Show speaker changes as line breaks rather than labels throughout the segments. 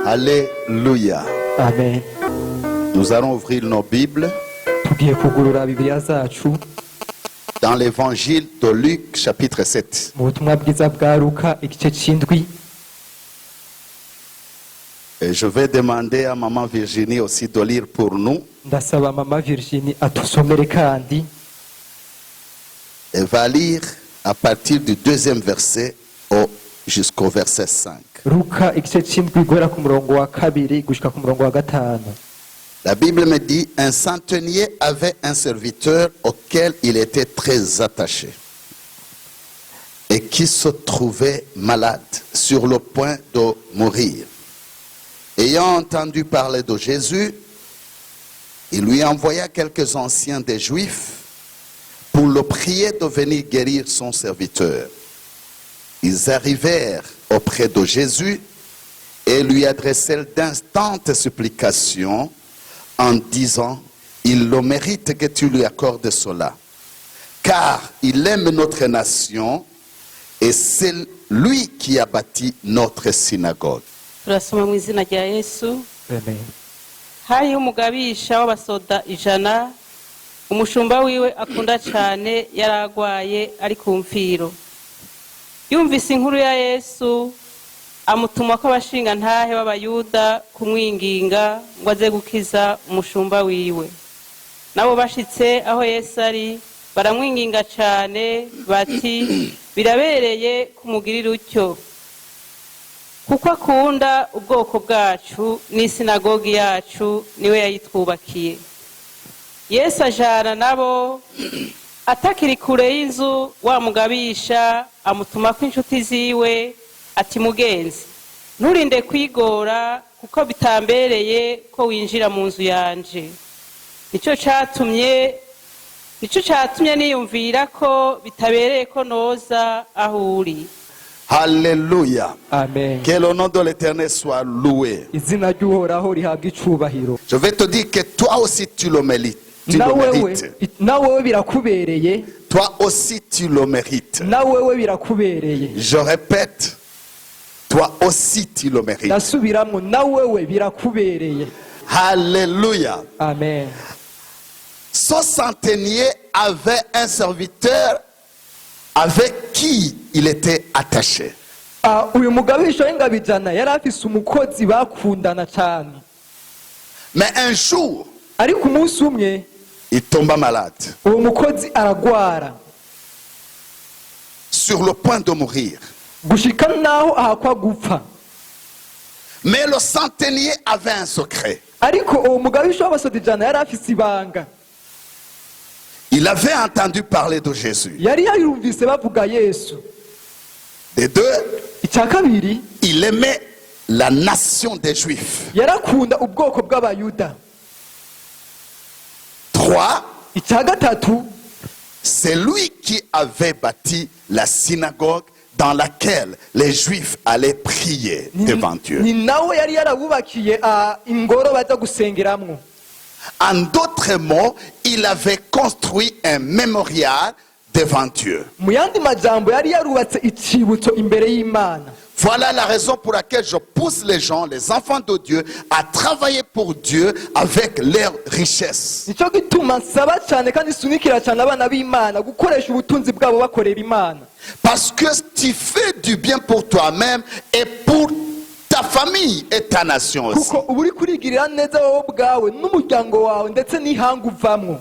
Alléluia.
Amen.
Nous allons ouvrir nos Bibles
Tugiye kugurura Bibiliya zacu
dans l'évangile de Luc chapitre 7.
mu butumwa bwiza bwa Luka igice c'indwi.
Et je vais demander à maman Virginie aussi de lire pour nous.
Ndasaba mama Virginie atusomere kandi.
Elle va lire à partir du 2e verset jusqu'au verset 5.
Luka igice c'indwi guhera ku murongo wa kabiri gushika ku murongo wa gatanu.
La Bible me dit, un centenier avait un serviteur auquel il était très attaché et qui se trouvait malade, sur le point de mourir. Ayant entendu parler de Jésus, il lui envoya quelques anciens des Juifs pour le prier de venir guérir son serviteur. Ils arrivèrent auprès de Jésus et lui adressèrent d'instantes supplications en disant, il le mérite que tu lui accordes cela, car il aime notre nation et c'est lui qui a bâti notre synagogue.
Turasoma mu izina rya Yesu.
Amen.
Hariho umugabisha w'abasoda 100, umushumba wiwe akunda cyane yaragwaye ari ku mfiro. Yumvise inkuru ya Yesu, amutuma ko abashinga ntahe b'abayuda kumwinginga ngo aze gukiza umushumba wiwe. Nabo bashitse aho Yesu ari, baramwinginga cyane bati birabereye kumugirira utyo, kuko akunda ubwoko bwacu n'isinagogi yacu niwe yayitwubakiye. Yesu ajana nabo, atakiri kure y'inzu wa mugabisha amutuma ko inshuti ziwe ati mugenzi, nturinde kwigora kuko bitambereye ko winjira mu nzu yanje. Nico catumye niyumvira ko bitabereye ko noza aho uri.
Alléluia.
Amen.
Que le nom de l'Éternel soit loué.
Izina ry'Uhoraho rihabwa icubahiro.
Je vais te dire que toi aussi tu le mérites.
Nawewe birakubereye.
Toi aussi tu le mérites.
Nawewe birakubereye.
Je répète, toi aussi tu le mérites.
Ndasubiramo nawewe birakubereye.
Alléluia.
Amen.
Ce centenier avait un serviteur avec qui il était attaché.
Uyu mugabisha w'ingabijana yari afise umukozi bakundana cyane.
Mais un jour,
ariko umunsi umwe
il tomba malade,
uwo mukozi aragwara
sur le point de mourir.
gushika naho ahakwa gupfa.
Mais le centenier avait un secret.
Ariko uwo mugabisha w'abasodijana yari afise ibanga.
Il avait entendu parler de Jésus.
Yari yarumvise bavuga Yesu.
De deux,
icya kabiri,
il aimait la nation des Juifs.
yarakunda ubwoko bw'abayuda.
3,
icya gatatu,
c'est lui qui avait bâti la synagogue dans laquelle les Juifs allaient prier devant Dieu.
ni nawe yari yarabubakiye ingoro baza gusengeramwo.
En d'autres mots, il avait construit un mémorial devant Dieu.
Mu yandi majambo yari yarubatse icibutso imbere y'Imana.
Voilà la raison pour laquelle je pousse les gens, les enfants de Dieu, à travailler pour Dieu avec leurs richesses.
Nico gituma nsaba cyane kandi sunikira cyane abana b'Imana gukoresha ubutunzi bwabo bakorera Imana.
Parce que tu fais du bien pour toi-même et pour ta famille et ta nation aussi.
Kuko uburi kurigirira neza wowe bwawe n'umuryango wawe ndetse n'ihanga uvamwo.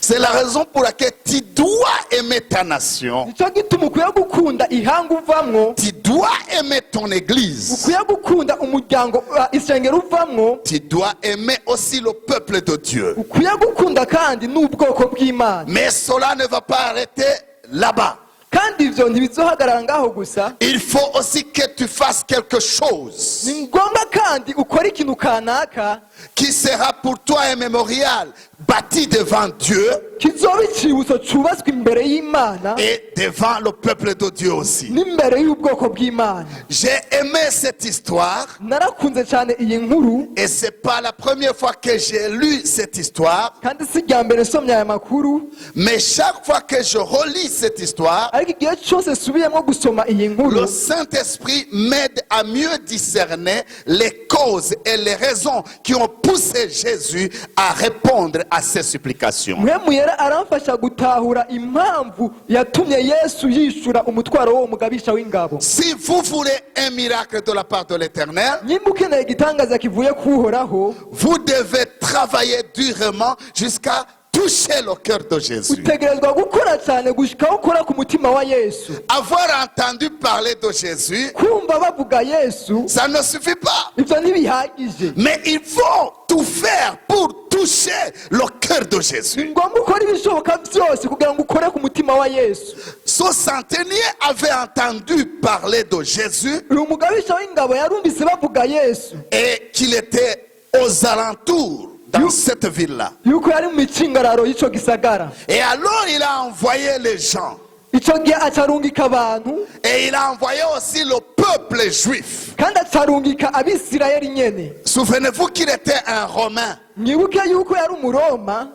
C'est la raison pour laquelle tu dois aimer ta nation.
Nico gituma ukwiye gukunda ihanga uvamwo.
Tu dois aimer ton église.
Ukwiye gukunda umuryango isengero uvamwo.
Tu dois aimer aussi le peuple de Dieu.
Ukwiye gukunda kandi n'ubwoko bw'Imana.
Mais cela ne va pas arrêter là-bas.
Kandi ivyo ntibizohagarara ngaho gusa.
Il faut aussi que tu fasses quelque chose
Ni ngombwa kandi ukora ikintu kanaka
qui sera pour toi un mémorial bâti devant Dieu
kizoba icibutso cubatswe imbere y'Imana
et devant le peuple de Dieu aussi.
n'imbere y'ubwoko bw'Imana.
J'ai aimé cette histoire
Narakunze cyane iyi nkuru,
et c'est pas la première fois que j'ai lu cette histoire,
kandi si irya mbere nsomye aya makuru,
mais chaque fois que je relis cette histoire,
ariko igihe cyose nsubiyemo gusoma iyi nkuru,
le Saint-Esprit m'aide à mieux discerner les causes et les raisons qui ont poussé Jésus à répondre à ces supplications.
Mpwemu Yera aramfasha gutahura impamvu yatumye Yesu yishura umutwaro w'uwo mugabisha w'ingabo.
Si vous voulez un miracle de la part de l'Éternel,
Nimba ukeneye igitangaza kivuye kuhoraho,
vous devez travailler durement jusqu'à toucher le cœur de Jésus.
utegerezwa gukora cyane gushika ukora ku mutima wa Yesu.
Avoir entendu parler de Jésus,
Kumva bavuga Yesu
ça ne suffit pas.
ibyo ntibihagije,
Mais il faut tout faire pour toucher le cœur de Jésus.
ni ngombwa ukora ibishoboka byose kugira ngo ukore ku mutima wa Yesu.
Ce centenier avait entendu parler de Jésus
Uyu mugabisha w'ingabo yarumvise bavuga Yesu
et qu'il était aux alentours dans cette ville-là.
yuko yari mu micingararo y'ico gisagara.
Et alors il a envoyé les gens.
Ico gihe acarungika abantu
Et il a envoyé aussi le peuple juif.
kandi acarungika abisirayeli nyene.
Souvenez-vous qu'il était un Romain,
Mwibuke yuko yari umuroma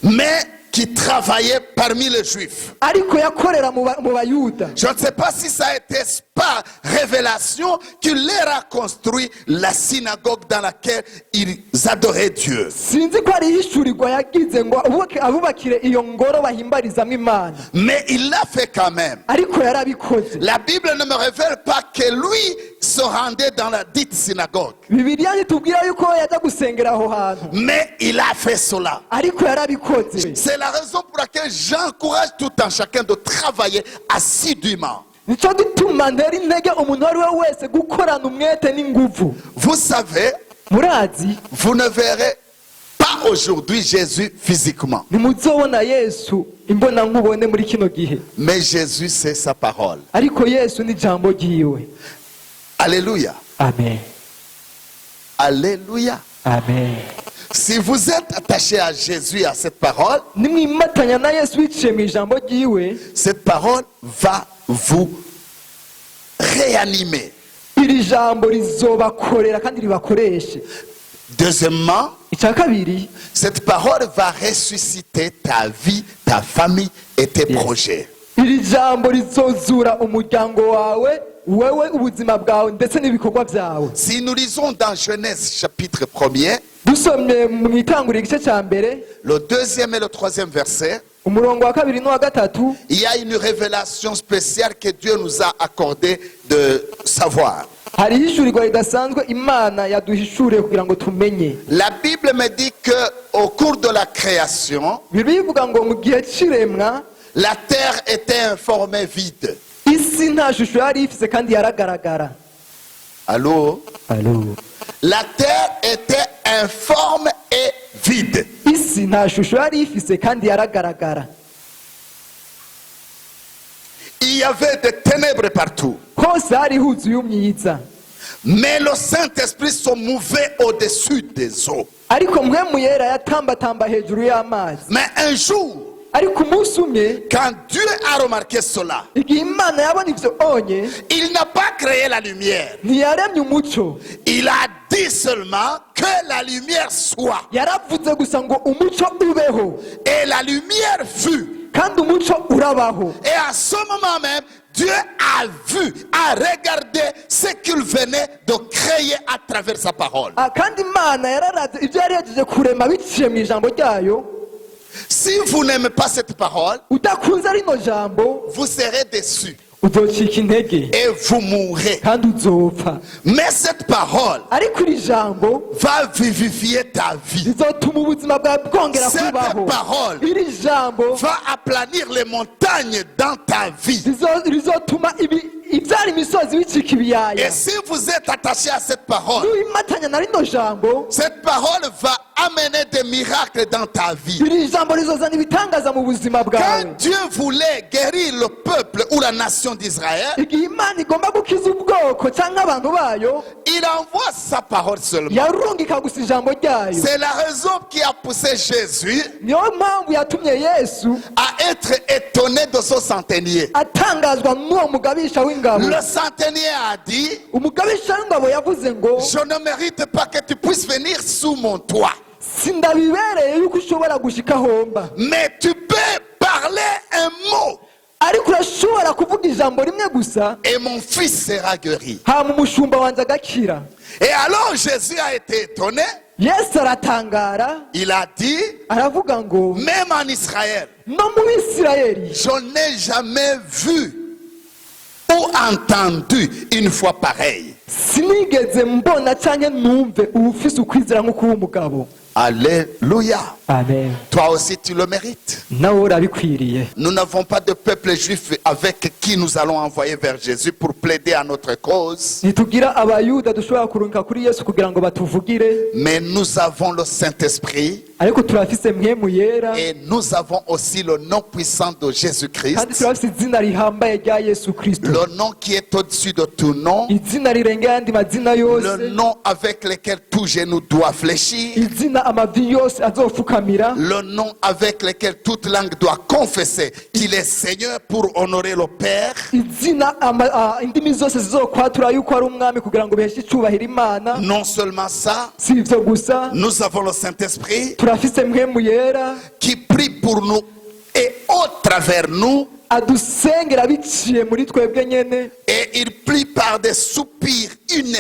mais qui travaillait parmi les Juifs.
ariko yakorera mu Bayuda.
Je ne sais pas si ça a été par révélation qu'il leur a construit la synagogue dans laquelle ils adoraient Dieu.
Sinzi ko ari hishurirwa yagize ngo abubakire iyo ngoro bahimbarizamo Imana,
Mais il l'a fait quand même.
ariko yarabikoze.
La Bible ne me révèle pas que lui se rendait dans la dite synagogue.
Bibiliya itubwira yuko yajya gusengera aho hantu,
Mais il a fait cela.
ariko yarabikoze.
C'est la raison pour laquelle j'encourage tout un chacun de travailler assidûment.
Nico gituma ntera intege umuntu ari we wese gukorana umwete n'inguvu.
Vous savez,
Murazi,
vous ne verrez pas aujourd'hui Jésus physiquement.
ntimuzobona Yesu imbona nkubone muri kino gihe,
Mais Jésus, c'est sa parole.
ariko Yesu ni ijambo ryiwe.
Alléluia.
Amen,
Alléluia.
amen.
Si vous êtes attaché à Jésus et à cette parole,
Nimwimatanya na Yesu biciye mu ijambo ryiwe,
cette parole va vous réanimer.
iri jambo rizobakorera kandi ribakoreshe.
Deuxièmement,
Icya kabiri,
cette parole va ressusciter ta vie, ta famille et tes projets.
iri jambo rizozura umuryango wawe, wewe ubuzima bwawe ndetse n'ibikorwa byawe.
Si nous lisons dans Genèse chapitre 1er,
Dusomye mu itanguriro igice cya mbere,
le 2e et le 3e verset,
umurongo wa kabiri n'uwa gatatu,
il y a une révélation spéciale que Dieu nous a accordé de savoir.
hari ihishurirwa ridasanzwe Imana yaduhishuriye kugira ngo tumenye.
La Bible me dit que au cours de la création,
Bibiliya ivuga ngo mu gihe cy'iremwa
la terre était informée vide.
isi nta shusho yari ifise kandi yaragaragara.
Allô? La terre était informe et vide.
Isi nta shusho yari ifise kandi yaragaragara.
Il y avait des ténèbres partout.
Hose hari huzuye umyiza,
Mais le Saint-Esprit se mouvait au-dessus des eaux.
ariko mpwemu yera yatambatamba hejuru y'amazi.
Mais un jour,
Ariko umunsi umwe
quand Dieu a remarqué cela,
igihe Imana yabona ivyo onye,
il n'a pas créé la lumière.
ntiyaremye umuco,
Il a dit seulement que la lumière soit.
yaravuze gusa ngo umuco ubeho,
Et la lumière fut.
kandi umuco urabaho.
Et à ce moment même, Dieu a vu, a regardé ce qu'il venait de créer à travers sa parole.
Kandi Imana yararavye ivyo yari yagize kurema biciye mu ijambo ryayo.
Si vous n'aimez pas cette parole,
Udakunze rino jambo
vous serez déçus
uzocika intege
et vous mourrez.
kandi uzopfa,
Mais cette parole
ariko iri jambo
va vivifier ta vie.
rizotuma ubuzima bwawe bwongera
Cette
kubaho.
parole
Iri jambo
va aplanir les montagnes dans ta vie.
rizotuma ibyari imisozi bicika ibiyaya.
Et si vous êtes attaché à cette parole,
Nuyimatanya na rino jambo,
cette parole va amener des miracles dans ta vie.
iri jambo rizozana ibitangaza mu buzima bwawe.
Quand Dieu voulait guérir le peuple ou la nation d'Israël,
igihe imana igomba gukiza ubwoko cyangwa abantu bayo,
il envoie sa parole seulement.
yarungika gusa ijambo ryayo.
C'est la raison qui a poussé Jésus
niyo mpamvu yatumye yesu
à être étonné de son centenier.
atangazwa n'uwo mugabisha w'ingabo.
Le centenier a dit,
umugabisha w'ingabo yavuze ngo
je ne mérite pas que tu puisses venir sous mon toit,
sindabibereye yuko ushobora gushika homba,
mais tu peux parler un mot
ariko urashobora kuvuga ijambo rimwe gusa
et mon fils sera guéri.
hama umushumba wanjye agakira.
Et alors Jésus a été étonné.
yesu aratangara
Il a dit,
aravuga ngo
même en Israël,
no mu bisirayeli
je n'ai jamais vu ou entendu une foi pareille.
sinigeze mbona cyangwa numve ubufise ukwizera nk'uko uwo mugabo.
Alléluia.
amen.
Toi aussi tu le mérites.
nawe urabikwiriye.
Nous n'avons pas de peuple juif avec qui nous allons envoyer vers Jésus pour plaider à notre cause.
ntitugira abayuda dushobora kurungika kuri yesu kugira ngo batuvugire,
Mais nous avons le Saint-Esprit
ariko turafise mpwemu yera
et nous avons aussi le nom puissant de
kandi
Jésus-Christ.
turafise izina rihambaye rya yesu kristo,
Le nom qui est au-dessus de tout nom.
izina rirengera ayandi mazina yose,
Le nom avec lequel tout genou doit fléchir.
izina amavi yose azopfukamira,
Le nom avec lequel toute langue doit confesser qu'il est Seigneur pour honorer le Père.
izina indimi zose zizokwatura yuko ari umwami kugira ngo beheshe icyubahiro imana.
Non seulement ça,
si ivyo gusa
nous avons le Saint-Esprit
turafise mpwemu yera
qui prie pour nous et au travers nous.
adusengera biciye muri twebwe nyene,
Et il prie par des soupirs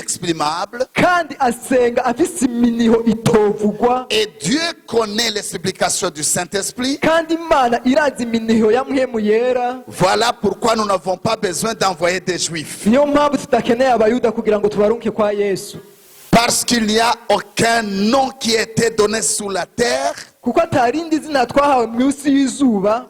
inexprimables.
kandi asenga afise iminiho itovugwa,
Et Dieu connaît les supplications du Saint-Esprit.
kandi imana irazi iminiho ya mpwemu yera.
Voilà pourquoi nous n'avons pas besoin d'envoyer des Juifs.
niyo mpamvu tudakeneye abayuda kugira ngo tubarunke kwa yesu,
Parce qu'il n'y a aucun nom qui a été donné sous la terre,
kuko atarindi zina twahawe munsi y'izuba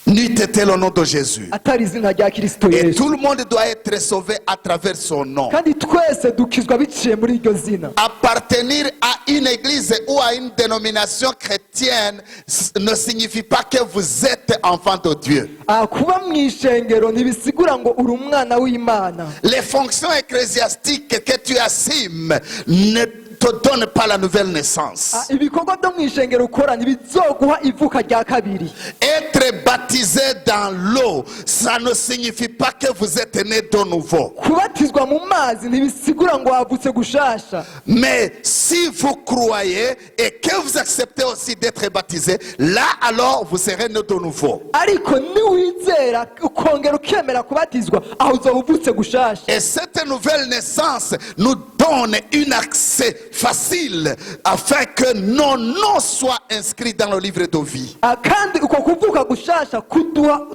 n'eût été le nom de Jésus.
atari izina rya kristo
Et
yesu,
tout le monde doit être sauvé à travers son nom.
kandi twese dukizwa biciye muri iryo zina.
Appartenir à une église ou à une dénomination chrétienne ne signifie pas que vous êtes enfant de Dieu.
kuba mu ishengero ntibisigura ngo uri umwana w'imana.
Les fonctions ecclésiastiques que tu assumes ne te donnent pas la nouvelle naissance.
ibikorwa byo mu ishengero ukora ntibizoguha ivuka rya kabiri.
Être baptisé dans l'eau, ça ne signifie pas que vous êtes né de nouveau.
kubatizwa mu mazi ntibisigura ngo wavutse gushasha,
Mais si vous croyez et que vous acceptez aussi d'être baptisé, là alors vous serez né de nouveau.
ariko niwizera ukongera ukemera kubatizwa aho uzoba uvutse gushasha.
Et cette nouvelle naissance nous donne un accès facile afin que nos noms soient inscrits dans le livre de vie.
kandi uko kuvuka gushasha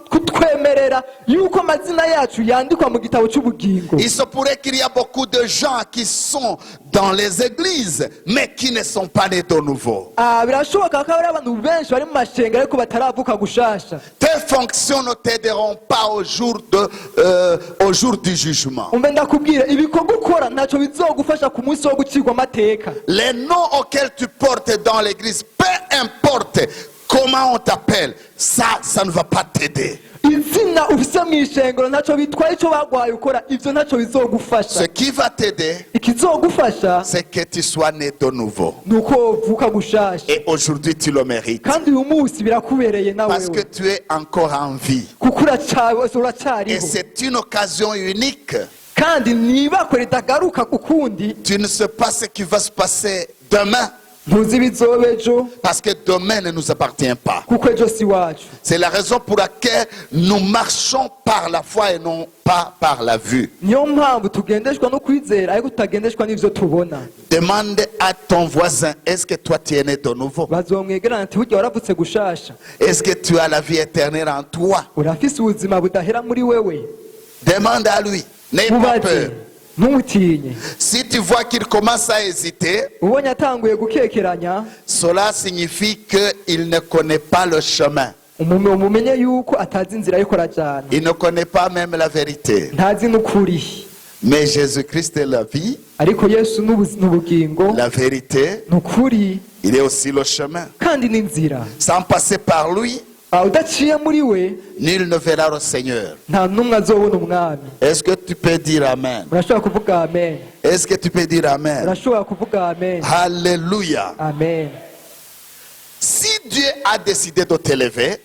kutwemerera yuko amazina yacu yandikwa mu gitabo cy'ubugingo.
Il se pourrait qu'il y a beaucoup de gens qui sont dans les églises mais qui ne sont pas nés de nouveau.
birashoboka ko hari abantu benshi bari mu mashengero ariko bataravuka gushasha.
Tes fonctions ne t'aideront pas au jour du jugement.
umbe ndakubwira ibikorwa ukora ntacyo bizogufasha ku munsi wo gucirwa amateka.
Les noms auxquels tu portes dans l'église, peu importe comment on t'appelle, ça ne va pas t'aider.
izina ufise mu ishengero ntacyo bitwaye icyo bagwaye ukora, ivyo ntacyo
Ce
bizogufasha.
qui va t'aider,
ikizogufasha
c'est que tu sois né de nouveau.
ni uko uvuka gushasha,
Et aujourd'hui, tu le mérites.
kandi uyu munsi birakubereye
Parce que
nawewe
tu es encore en vie.
kuko
Et
uracyariho,
c'est une occasion unique.
kandi nibakwe ritagaruka ukundi.
Tu ne sais pas ce qui va se passer demain.
ntuzi ibizoba ejo
Parce que demain ne nous appartient pas.
kuko ejo si wacu.
C'est la raison pour laquelle nous marchons par la foi et non pas par la vue.
niyo mpamvu tugendeshwa no kwizera ariko tutagendeshwa n'ivyo tubona.
Demande à ton voisin, est-ce que toi tu es né de nouveau?
bazomwegerana ati burya waravutse gushasha,
Est-ce que tu as la vie éternelle en toi?
urafise ubuzima budahera muri wewe.
Demande à lui. N'aie pas
mubaze
peur.
ntumutinye.
Si tu vois qu'il commence à hésiter,
ubonye atanguye gukekeranya,
cela signifie qu'il ne connaît pas le chemin.
umumenye yuko atazi inzira ariko arajana,
Il ne connaît pas même la vérité.
ntazi n'ukuri.
Mais Jésus-Christ est la vie,
ariko yesu n'ubugingo
la vérité,
ni ukuri
il est aussi le chemin.
kandi n'inzira.
Sans passer par lui,
Udaciye muri we
nul ne verra le Seigneur.
nta n'umwe azobona umwami.
Est-ce que tu peux dire Amen?
Urashobora kuvuga amen.
Est-ce que tu peux dire Amen?
Urashobora kuvuga amen.
Alléluia.
Amen.
Si Dieu a décidé de t'élever,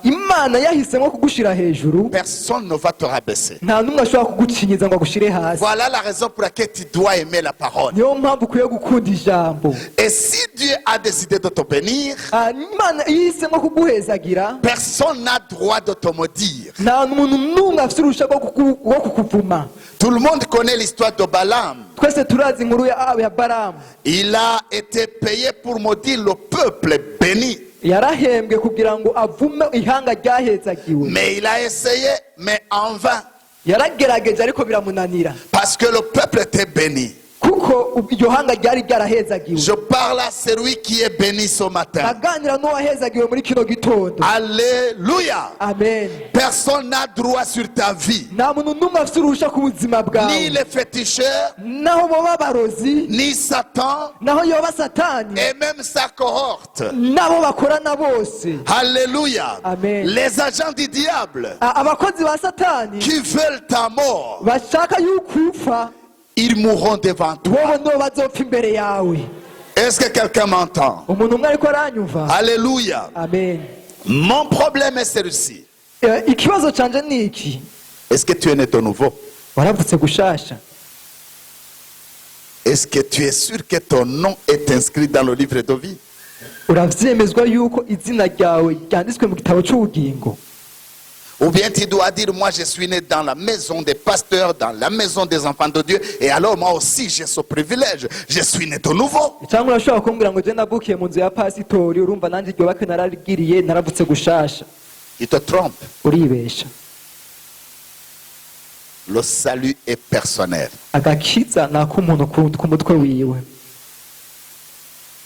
Imana yahisemo kugushira hejuru,
personne ne va te rabaisser.
nta n'umwe ashobora kugucinyiza ngo agushire hasi.
Voilà la raison pour laquelle tu dois aimer la parole.
Niyo mpamvu ukwiye gukunda ijambo.
Et si Dieu a décidé de te bénir,
Imana yahisemo kuguhezagira,
personne n'a droit de te maudire.
nta muntu n'umwe afite uruhushya rwo kukuvuma.
Tout le monde connaît l'histoire de Balaam.
Twese turazi inkuru ya Balamu.
Il a été payé pour maudire le peuple béni.
Yarahembwe kugira ngo avume ihanga ryahezagiwe.
Mais il a essayé, mais en vain.
Yaragerageje ariko biramunanira.
Parce que le peuple était béni.
Kuko iryo hanga ryari ryarahezagiwe.
Je parle à celui qui est béni ce matin.
Aganira n'uwahezagiwe muri kino gitondo.
Alléluia.
Amen.
Personne n'a droit sur ta vie.
Nta muntu n'umwe afite uruhushya ku buzima
Ni
bwawe.
les féticheurs,
Naho boba barozi,
ni Satan,
naho yoba satani,
et même sa cohorte.
nabo bakorana bose.
Alléluia.
Amen.
Les agents du diable
Abakozi ba satani
qui veulent ta mort,
bashaka yuko upfa,
ils mourront devant toi.
bobo nibo bazopfa imbere yawe.
Est-ce que quelqu'un m'entend?
Umuntu umwe ariko aranyumva.
Alléluia.
Amen.
Mon problème est celui-ci.
Ikibazo canje ni iki?
Est-ce que tu es né de nouveau?
Waravutse gushasha?
Est-ce que tu es sûr que ton nom est inscrit dans le livre de vie?
Uravyemezwa yuko izina ryawe ryanditswe mu gitabo cy'ubugingo?
Ou bien tu dois dire, moi je suis né dans la maison des pasteurs, dans la maison des enfants de Dieu, et alors moi aussi j'ai ce privilège, je suis né de nouveau.
Cyangwa urashobora kumbwira ngo je navukiye mu nzu ya pasitori, urumva nanjye iryo bakwe nararigiriye, naravutse gushasha?
Tu te trompes.
Uribesha.
Le salut est personnel.
Agakiza ni ak'umuntu ku mutwe wiwe.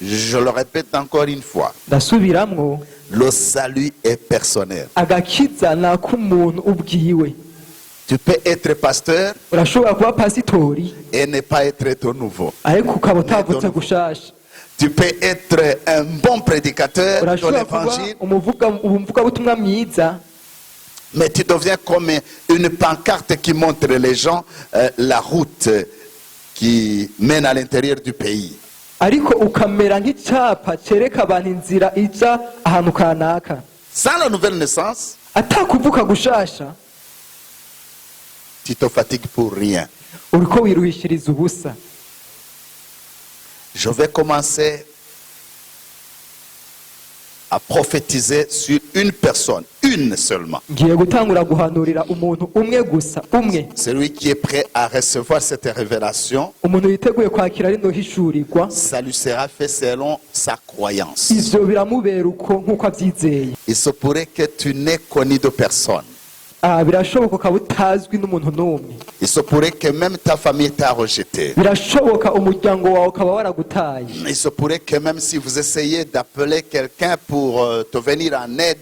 Je le répète encore une fois.
Ndasubiramwo,
Le salut est personnel.
agakiza ni ak'umuntu ubwiwe.
Tu peux être pasteur
Urashobora kuba pasitori
et ne pas être de nouveau.
ariko ukaba utavutse gushasha.
Tu peux être un bon prédicateur de
Urashobora kuba
l'évangile,
umuvugabutumwa mwiza,
mais tu deviens comme une pancarte qui montre les gens la route qui mène à l'intérieur du pays.
ariko ukamera nk'icyapa cyereka abantu inzira ija ahantu kanaka.
Sans la nouvelle naissance,
Atakuvuka gushasha,
tu te fatigues pour rien.
uriko wiruhishiriza ubusa.
Je vais commencer à prophétiser sur une personne, une seulement.
Ngiye gutangura guhanurira umuntu umwe gusa, umwe.
Celui qui est prêt à recevoir cette révélation,
Umuntu yiteguye kwakira rino hishurirwa,
ça lui sera fait selon sa croyance.
ivyo biramubera uko nk'uko avyizeye.
Il se pourrait que tu n'aies connu de personne.
Birashoboka ukaba utazwi n'umuntu n'umwe.
Il se pourrait que même ta famille t'a rejeté.
Birashoboka umuryango wawe ukaba waragutaye.
Il se pourrait que même si vous essayez d'appeler quelqu'un pour te venir en aide,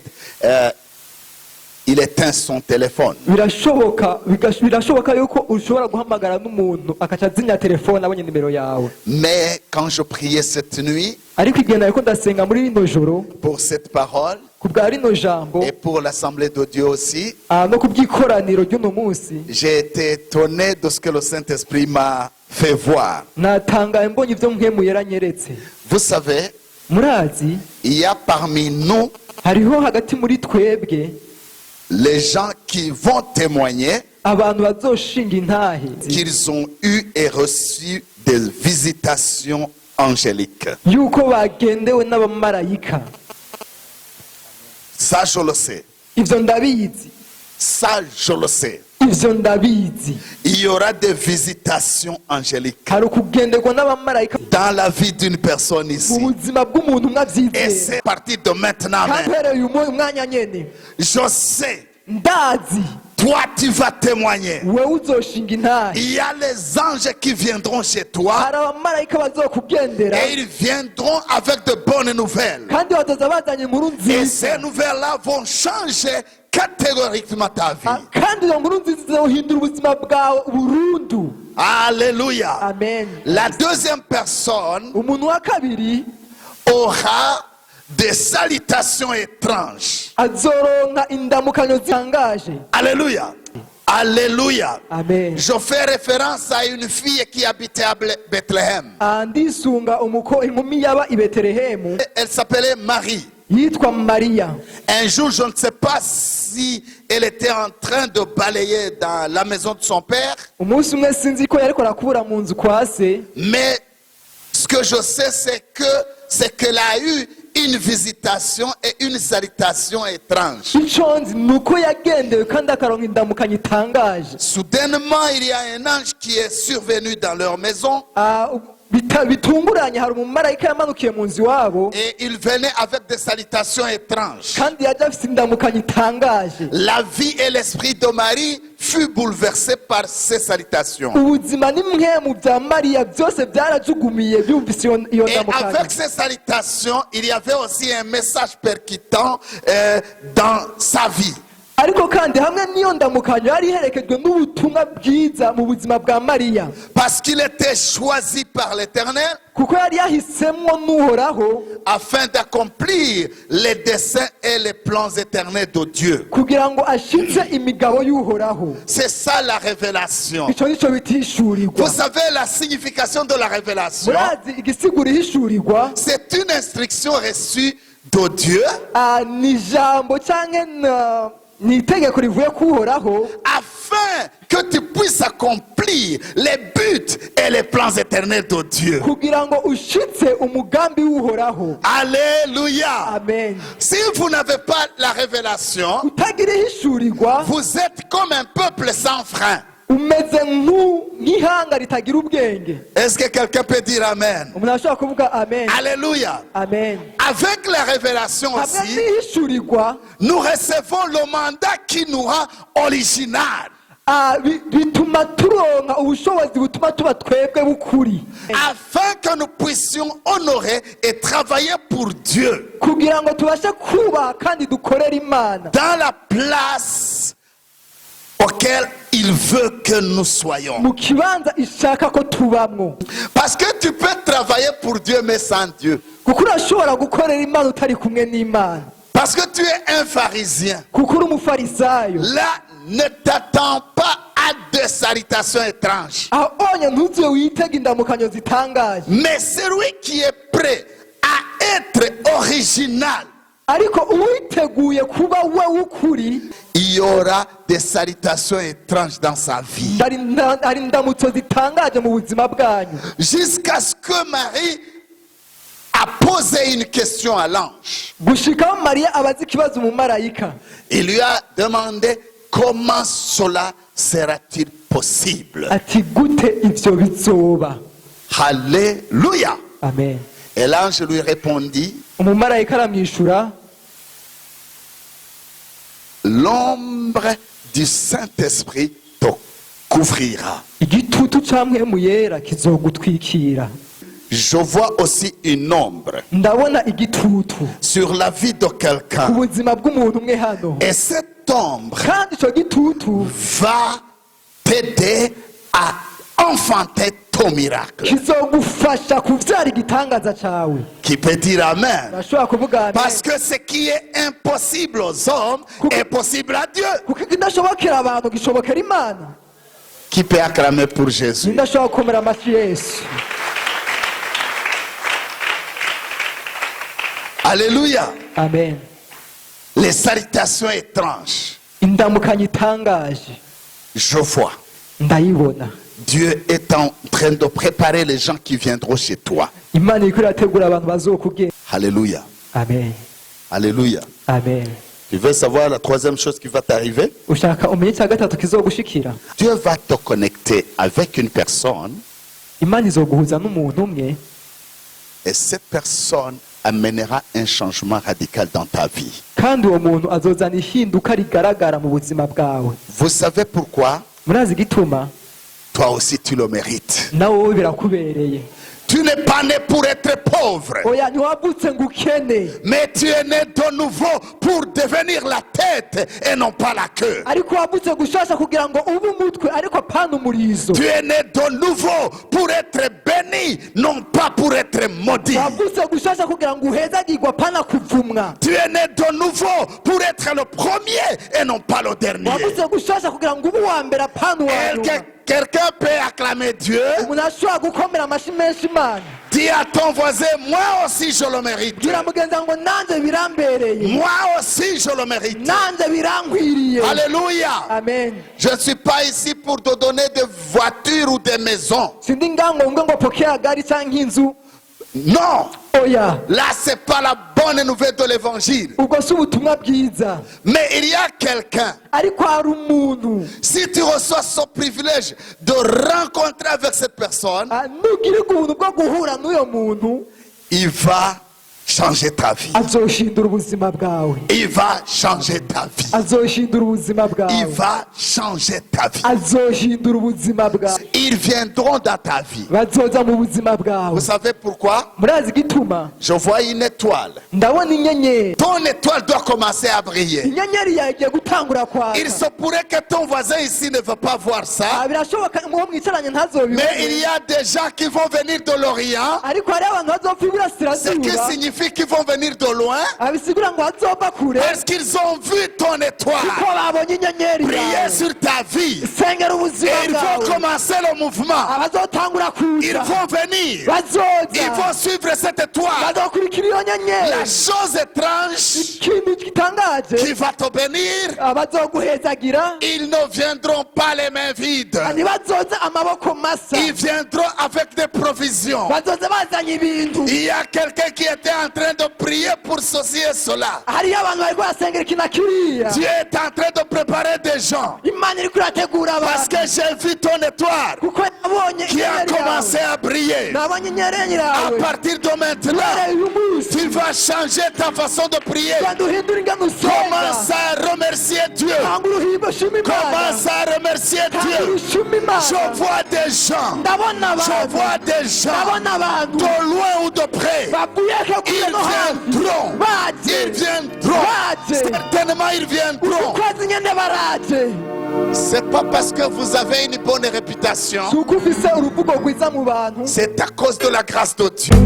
il éteint son téléphone.
Birashoboka yuko ushobora guhamagara n'umuntu akaca azinya telefone abonye nimero yawe.
Mais quand je priais cette nuit
Ariko igihe nariko ndasenga muri rino joro
pour cette parole
ku bwa rino jambo,
et pour l'assemblée de Dieu aussi,
no ku by'ikoraniro ry'uno munsi,
j'ai été étonné de ce que le Saint-Esprit m'a fait voir.
natangaye mbonye ivyo mpwemu yaranyeretse.
Vous savez,
Murazi,
il y a parmi nous
hariho hagati muri twebwe
les gens qui vont témoigner
abantu bazoshinga intahe
qu'ils ont eu et reçu des visitations angéliques.
yuko bagendewe n'abamarayika.
Ça, je le sais.
Ivyo ndabizi.
Ça, je le sais.
Ivyo ndabizi.
Il y aura des visitations angéliques
Hari ukugenderwa n'abamarayika
dans la vie d'une personne
mu
ici.
buzima bw'umuntu umwe
Et
avyizeye.
c'est à partir de maintenant.
Kandi uhereye uyu mwanya nyene
Je sais
ndazi
Toi, tu vas témoigner.
wewe uzoshinga intahe.
Il y a les anges qui viendront chez toi
hari abamarayika bazokugendera
et ils viendront avec de bonnes nouvelles.
kandi bazoza bazanye inkuru
Et
nziza.
ces nouvelles-là vont changer catégoriquement ta vie.
kandi izo nkuru nziza zizohindura ubuzima bwawe burundu.
Alléluia.
Amen.
La deuxième personne
umuntu wa kabiri
aura des salutations étranges.
azoronka indamukanyo zitangaje.
Alléluia. Alléluia.
Amen.
Je fais référence à une fille qui habitait à Bethléem.
Ndisunga inkumi yaba i Betelehemu
Elle s'appelait Marie.
yitwa Mariya.
Un jour, je ne sais pas si elle était en train de balayer dans la maison de son père,
umunsi umwe sinzi ko yariko arakubura mu nzu kwa se,
mais ce que je sais, c'est qu'elle a eu une visitation et une salutation étrange.
icyo nzi ni uko yagendewe kandi akaronka indamukanyo itangaje.
Soudainement, il y a un ange qui est survenu dans leur maison
Bitunguranye hari umumarayika yamanukiye mu nzu iwabo
et il venait avec des salutations étranges.
kandi yaje afite indamukanyo itangaje.
La vie et l'esprit de Marie fut bouleversé par ces salutations.
ubuzima n'imwemu bya Mariya byose byarajugumiye byumvise iyo
Et
ndamukanyo.
avec ces salutations, il y avait aussi un message percutant dans sa vie.
ariko kandi hamwe n'iyo ndamukanyo yari iherekejwe n'ubutumwa bwiza mu buzima bwa Mariya,
Parce qu'il était choisi par l'Éternel
kuko yari yahisemwo n'uhoraho
afin d'accomplir les desseins et les plans éternels de Dieu.
kugira ngo ashitse imigabo y'uhoraho.
C'est ça la révélation.
icyo nicyo bitishurirwa.
Vous savez la signification de la révélation?
murazi igisigura ihishurirwa
C'est une instruction reçue de Dieu
ni ijambo cyangwa ni itegeko rivuye kuhoraho
afin que tu puisses accomplir les buts et les plans éternels de Dieu.
kugira ngo ushitse umugambi w'uhoraho.
Alléluia.
Amen.
Si vous n'avez pas la révélation,
utagira ihishurirwa
vous êtes comme un peuple sans frein.
umeze nk'ihanga ritagira ubwenge.
Est-ce que quelqu'un peut dire Amen?
umuntu ashobora kuvuga amen.
Alléluia.
Amen.
Avec la révélation
hamwe
aussi,
n'ihishurirwa
nous recevons le mandat qui nous rend original.
bituma turonka ubushobozi butuma tuba twebwe bukuri,
Afin que nous puissions honorer et travailler pour Dieu
kugira ngo tubashe kubaha kandi dukorere Imana
dans la place auquel il veut que nous soyons.
mu kibanza ishaka ko tubamwo.
Parce que tu peux travailler pour Dieu mais sans Dieu.
kuko urashobora gukorera Imana utari kumwe n'Imana.
Parce que tu es un pharisien.
kuko uri umufarisayo.
Là, ne t'attends pas à des salutations étranges.
aho onye ntuze witega indamukanyo zitangaje.
Mais celui qui est prêt à être original,
ariko uwiteguye kuba we w'ukuri,
il y aura des salutations étranges dans sa vie.
hari indamutso zitangaje mu buzima bwanyu.
Jusqu'à ce que Marie a posé une question à l'ange.
gushikaho Mariya abaza ikibazo umumarayika.
Il lui a demandé comment cela sera-t-il possible.
ati gute ivyo bizoba.
Alléluia.
Amen.
Et l'ange lui répondit,
umumarayika aramwishura
l'ombre du Saint-Esprit te couvrira.
igitutu ca mpwemu yera kizogutwikira.
Je vois aussi une ombre
ndabona igitutu
sur la vie de
ku
quelqu'un.
buzima bw'umuntu umwe hano,
Et cette ombre
kandi ico gitutu
va t'aider à enfanter ton miracle.
kizogufasha kuvyara igitangaza cawe.
Qui peut dire Amen?
urashobora kuvuga amen.
Parce que ce qui est impossible aux hommes est possible à Dieu.
kuko ikidashobokera abantu gishobokera Imana.
Qui peut acclamer pour Jésus?
nindashobora gukomera amashyi Yesu.
Alléluia.
Amen.
Les salutations étranges.
indamukanyo itangaje
Je vois.
ndayibona.
Dieu est en train de préparer les gens qui viendront chez toi.
Imana iriko irategura abantu bazokubwira.
Alléluia.
Amen.
Alléluia.
Amen.
Tu veux savoir la troisième chose qui va t'arriver?
ushaka umenye icya gatatu kizogushikira.
Dieu va te connecter avec une personne
Imana izoguhuza n'umuntu umwe,
et cette personne amènera un changement radical dans ta vie.
kandi uwo muntu azozana ihinduka rigaragara mu buzima bwawe.
Vous savez pourquoi?
Murazi igituma?
Toi aussi tu le mérites.
Nawe wowe birakubereye.
Tu n'es pas né pour être pauvre,
Oya ntiwavutse ngo ukene,
mais tu es né de nouveau pour devenir la tête et non pas la queue.
ariko wavutse gushasha kugira ngo ube umutwe ariko apana umurizo.
Tu es né de nouveau pour être béni, non pas pour être maudit.
Wavutse gushasha kugira ngo uhezagirwe apana kuvumwa.
Tu es né de nouveau pour être le premier et non pas le dernier.
Wavutse gushasha kugira ngo ube uwa mbere apana uwa nyuma.
Quelqu'un peut acclamer Dieu.
Umuntu ashobora gukomera amashyi menshi Imana.
Dis à ton voisin, moi aussi je le mérite.
Bwira mugenzi ngo nanjye birambereye,
Moi aussi je le mérite.
nanjye birankwiriye.
Alléluia.
Amen.
Je ne suis pas ici pour te donner des voitures ou des maisons.
Sindi ngango ngo pokea gari cyangwa inzu.
Non.
Oya,
Là, ce n'est pas la bonne nouvelle de l'évangile.
ubwo si ubutumwa bwiza.
Mais il y a quelqu'un.
Ariko hari umuntu,
Si tu reçois ce privilège de rencontrer avec cette personne,
nugira ubuntu bwo guhura n'uyo muntu,
il va changer ta vie.
azoshindura ubuzima bwawe.
Il va changer ta vie.
Azoshindura ubuzima
Il
bwawe.
va changer ta vie.
Azoshindura ubuzima bwawe.
Ils viendront dans ta vie.
Bazoza mu buzima bwawe.
Vous savez pourquoi?
Murazi igituma?
Je vois une étoile.
Ndabona inyenyeri.
Ton étoile doit commencer à briller.
Inyenyeri yawe igiye gutangura kwaka.
Il se pourrait que ton voisin ici ne veut pas voir ça.
Birashoboka uwo mwicaranye ntazobibone.
Mais il y a des gens qui vont venir de l'Orient.
Ariko hari abantu bazopfa
Ce qui
iburasirazuba.
signifie qu'ils vont venir de loin.
Abisigura ngo bazova kure.
Parce qu'ils ont vu ton étoile
Kuko babonye inyenyeri
briller
yawe.
sur ta vie.
Sengera ubuzima
Et ils vont
bwawe.
commencer le mouvement.
Abazotangura
Ils
kuza.
vont venir. Ils
Bazoza.
vont suivre cette étoile.
Bazokurikira iyo
La
nyenyeri.
chose étrange
Ikintu gitangaje.
qui va te bénir,
Abazoguhezagira.
ils ne viendront pas les mains vides.
Ntibazoza amaboko masa.
Ils viendront avec des provisions.
Bazoza bazanye ibintu.
Il y a quelqu'un qui était en train de prier pour ceci et cela.
Hariyo abantu bariko barasengera iki na kiriya.
Dieu est en train de préparer des gens.
Imana iriko irategura
Parce
abantu.
que j'ai vu ton étoile
Kuko nabonye
qui a
inyenyeri
commencé
yawe.
à briller.
Nabonye inyenyeri
À
yawe.
partir de maintenant,
Uhereye uyu munsi.
tu vas changer ta façon de prier.
Genda uhindure ingano
Commence
usenga.
à remercier Dieu.
Tanga uruhimbo shima Imana.
Commence à remercier
Tanga
Dieu.
urushima Imana.
Je vois des gens.
Ndabona
Je
abantu.
vois des gens
Ndabona abantu.
de loin ou de près.
Bavuye ko kure
Ils
no hafi.
viendront.
Baje.
Ils viendront.
Baje.
Certainement, ils viendront.
Ukwezi nyene baraje.
C'est pas parce que vous avez une bonne réputation.
Si uko ufise uruvugo rwiza mu bantu.
C'est à cause de la grâce de Dieu.